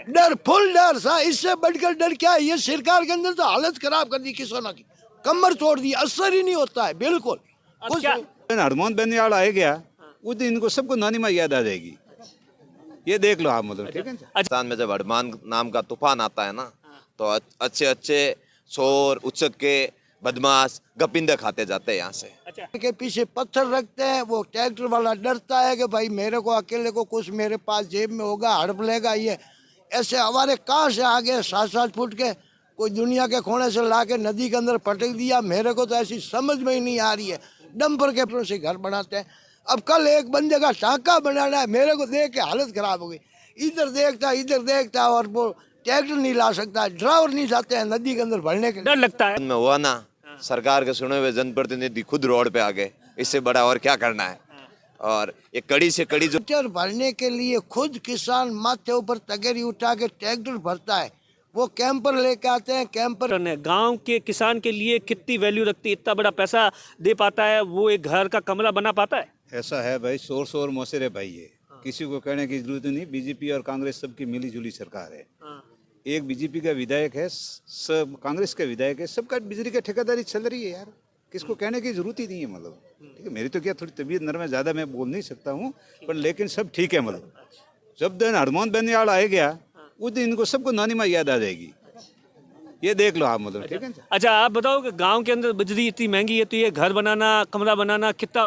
डर, फुल डर सा, इससे बढ़कर डर क्या है? ये सरकार के अंदर तो हालत खराब कर दी किसानों की, कमर तोड़ दी, असर ही नहीं होता है बिल्कुल। अब क्या हरमोहन बेनीवाल आ गया उस दिन इनको सबको नानी माँ याद आ जाएगी, ये देख लो आप, मतलब ठीक है। राजस्थान में जब हनुमान नाम का तूफान आता है ना, तो अच्छे अच्छे चोर, उचक्के, बदमाश गपिंदे खाते जाते हैं यहाँ से। अच्छा, के पीछे पत्थर रखते हैं, वो ट्रैक्टर वाला डरता है कि भाई मेरे को अकेले को कुछ मेरे पास जेब में होगा, हड़प लेगा ये। ऐसे हमारे कहाँ से आ गए 7-7 फुट के, कोई दुनिया के कोने से ला के नदी के अंदर पटक दिया। मेरे को तो ऐसी समझ में ही नहीं आ रही है। डंपर के पेड़ों से घर बनाते हैं। अब कल एक बंदे का टाँका बनाना है, मेरे को देख के हालत खराब हो गई। इधर देखता और वो ट्रैक्टर नहीं ला सकता, ड्राइवर नहीं जाते हैं नदी के अंदर भरने के लिए। डर लगता है। में हुआ ना, सरकार के चुने हुए जनप्रतिनिधि खुद रोड पे आ गए, इससे बड़ा और क्या करना है। और ये कड़ी से कड़ी जो ट्रैक्टर भरने के लिए खुद किसान माथे ऊपर तगेरी उठा के ट्रैक्टर भरता है, वो कैंपर लेके आते हैं। कैंपर गांव के किसान के लिए कितनी वैल्यू रखती है? इतना बड़ा पैसा दे पाता है, वो एक घर का कमरा बना पाता है? ऐसा है भाई, शोर मौसेरे भाई है, किसी को कहने की जरूरत नहीं। बीजेपी और कांग्रेस सबकी मिली जुली सरकार है। एक बीजेपी का विधायक है, सब कांग्रेस का विधायक है, सबका बिजली का ठेकेदारी चल रही है यार, किसको कहने की जरूरत ही नहीं है। मतलब ठीक है, मेरी तो क्या थोड़ी तबीयत नरम है, ज़्यादा मैं बोल नहीं सकता हूँ, पर लेकिन सब ठीक है। मतलब जब दिन हरमोहन बेनीवाल आ गया उस दिन इनको सबको नानी माँ याद आ जाएगी, ये देख लो आप, मतलब ठीक है। अच्छा, आप बताओ कि गांव के अंदर बिजली इतनी महंगी है, तो ये घर बनाना, कमरा बनाना कितना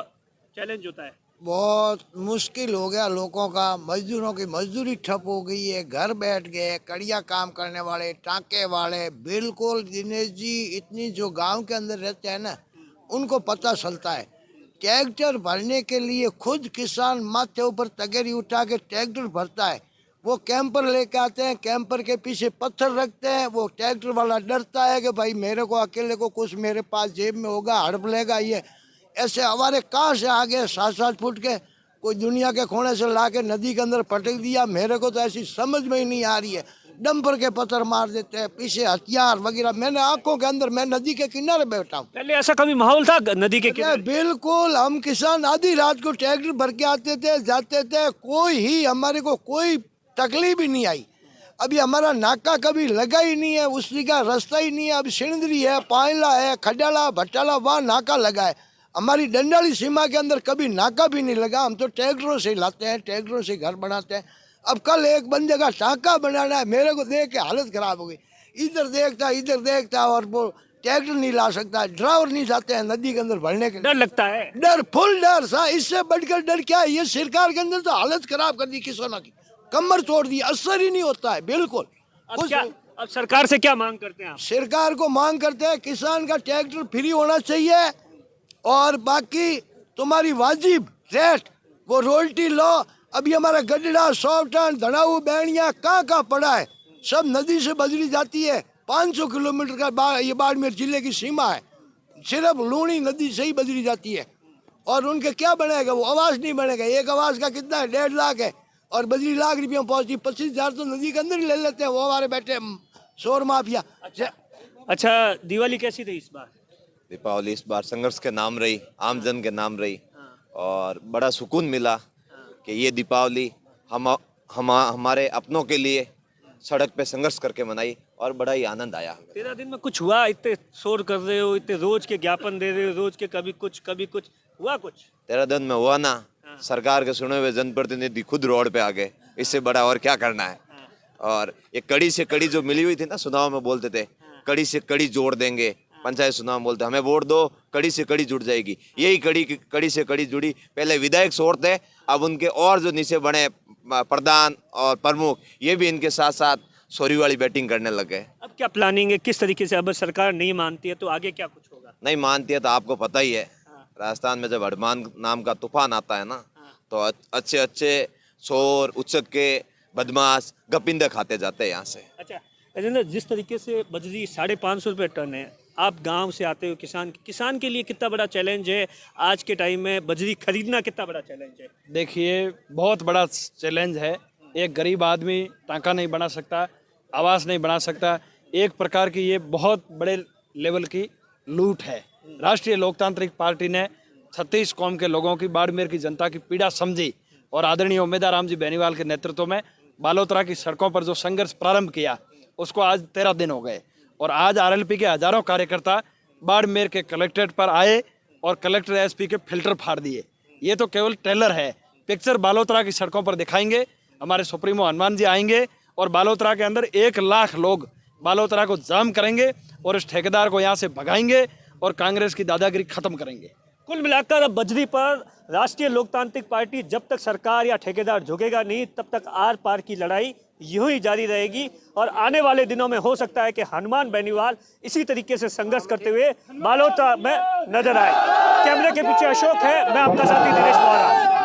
चैलेंज होता है? बहुत मुश्किल हो गया लोगों का। मजदूरों की मजदूरी ठप हो गई है, घर बैठ गए। कड़िया काम करने वाले, टाँके वाले, बिल्कुल दिनेश जी, इतनी जो गांव के अंदर रहते हैं ना, उनको पता चलता है। ट्रैक्टर भरने के लिए खुद किसान माथे ऊपर तगेरी उठा के ट्रैक्टर भरता है, वो कैंपर लेके आते हैं। कैंपर के पीछे पत्थर रखते हैं, वो ट्रैक्टर वाला डरता है कि भाई मेरे को अकेले को कुछ मेरे पास जेब में होगा, हड़प लेगा ये। ऐसे हमारे कहाँ से आ गए 7-7 फुट के, कोई दुनिया के कोने से ला के नदी के अंदर पटक दिया। मेरे को तो ऐसी समझ में ही नहीं आ रही है। डंपर के पत्थर मार देते हैं, पीछे हथियार वगैरह। मैंने आंखों के अंदर, मैं नदी के किनारे बैठा हूँ। पहले ऐसा कभी माहौल था नदी के किनारे? बिल्कुल, हम किसान आधी रात को ट्रैक्टर भर के आते थे, जाते थे, कोई ही हमारे को कोई तकलीफ ही नहीं आई। अभी हमारा नाका कभी लगा ही नहीं है, उसी का रास्ता ही नहीं है। अब सिंदरी है, पायला है, खडाला, भट्टाला, वहाँ नाका लगा है। हमारी डंडाली सीमा के अंदर कभी नाका भी नहीं लगा। हम तो ट्रैक्टरों से लाते हैं, ट्रैक्टरों से घर बनाते हैं। अब कल एक बंदे का टाँका बनाना है, मेरे को देख के हालत खराब हो गई। इधर देखता और वो ट्रैक्टर नहीं ला सकता, ड्राइवर नहीं जाते हैं नदी के अंदर भरने के लिए। डर लगता है। डर, फुल डर सा, इससे बढ़कर डर क्या है? ये सरकार के अंदर तो हालत खराब कर दी किसानों की, कमर तोड़ दी, असर ही नहीं होता है बिल्कुल। अब क्या, अब सरकार से क्या मांग करते हैं आप? सरकार को मांग करते हैं किसान का ट्रैक्टर फ्री होना चाहिए, और बाकी तुम्हारी वाजिब रेट वो रोयल्टी लो। अभी हमारा गड्ढा, सौटन, धनाऊ, बैंडिया कहाँ पड़ा है, सब नदी से बजरी जाती है। 500 किलोमीटर का ये बाड़मेर जिले की सीमा है, सिर्फ लूणी नदी से ही बजरी जाती है। और उनके क्या बनेगा, वो आवास नहीं बनेगा। एक आवास का कितना है, 1.5 लाख है, और बजरी लाख रुपये में पहुँचती। 25,000 तो नदी के अंदर ही ले लेते हैं वो हमारे बैठे शोर माफिया। अच्छा, दिवाली कैसी रही इस बार? दीपावली इस बार संघर्ष के नाम रही, आमजन के नाम रही, और बड़ा सुकून मिला कि ये दीपावली हमारे अपनों के लिए सड़क पे संघर्ष करके मनाई, और बड़ा ही आनंद आया। 13 दिन में कुछ हुआ? इतने शोर कर रहे हो, इतने रोज के ज्ञापन दे रहे हो, रोज के कभी कुछ हुआ कुछ? 13 दिन में हुआ ना, सरकार के चुने हुए जनप्रतिनिधि खुद रोड पे आ गए, इससे बड़ा और क्या करना है। और ये कड़ी से कड़ी जो मिली हुई थी ना, चुनाव में बोलते थे कड़ी से कड़ी जोड़ देंगे, पंचायत चुनाव में बोलते हमें वोट दो, कड़ी से कड़ी जुड़ जाएगी। यही कड़ी से कड़ी जुड़ी। पहले विधायक शोर थे, अब उनके और जो नीचे बने प्रधान और प्रमुख, ये भी इनके साथ साथ सोरी वाली बैटिंग करने लग गए। अब क्या प्लानिंग है, किस तरीके से? अब सरकार नहीं मानती है तो आगे क्या कुछ होगा? नहीं मानती है तो आपको पता ही है, राजस्थान में जब हनुमान नाम का तूफान आता है ना, तो अच्छे अच्छे चोर, उचक्के, बदमाश गपिंदे खाते जाते हैं यहाँ से। अच्छा राजेंद्र, जिस तरीके से बजरी 550 रुपये टन है, आप गांव से आते हो, किसान के लिए कितना बड़ा चैलेंज है आज के टाइम में? बजरी खरीदना कितना बड़ा चैलेंज है? देखिए, बहुत बड़ा चैलेंज है। एक गरीब आदमी टाँका नहीं बना सकता, आवास नहीं बना सकता। एक प्रकार की ये बहुत बड़े लेवल की लूट है। राष्ट्रीय लोकतांत्रिक पार्टी ने 36 कौम के लोगों की, बाड़मेर की जनता की पीड़ा समझी, और आदरणीय उम्मीदवार राम जी बेनीवाल के नेतृत्व में बालोतरा की सड़कों पर जो संघर्ष प्रारंभ किया उसको आज 13 दिन हो गए और आज आरएलपी के हजारों कार्यकर्ता बाड़मेर के कलेक्ट्रेट पर आए और कलेक्टर एसपी के फिल्टर फाड़ दिए। ये तो केवल ट्रेलर है, पिक्चर बालोतरा की सड़कों पर दिखाएंगे। हमारे सुप्रीमो हनुमान जी आएंगे और बालोतरा के अंदर 1 लाख लोग बालोतरा को जाम करेंगे और इस ठेकेदार को यहाँ से भगाएंगे और कांग्रेस की दादागिरी खत्म करेंगे। कुल मिलाकर अब बजरी पर राष्ट्रीय लोकतांत्रिक पार्टी जब तक सरकार या ठेकेदार झुकेगा नहीं तब तक आर पार की लड़ाई यूं ही जारी रहेगी और आने वाले दिनों में हो सकता है कि हनुमान बेनीवाल इसी तरीके से संघर्ष करते हुए बालोतरा में नजर आए। कैमरे के पीछे अशोक है, मैं आपका साथी दिनेश मोहरा।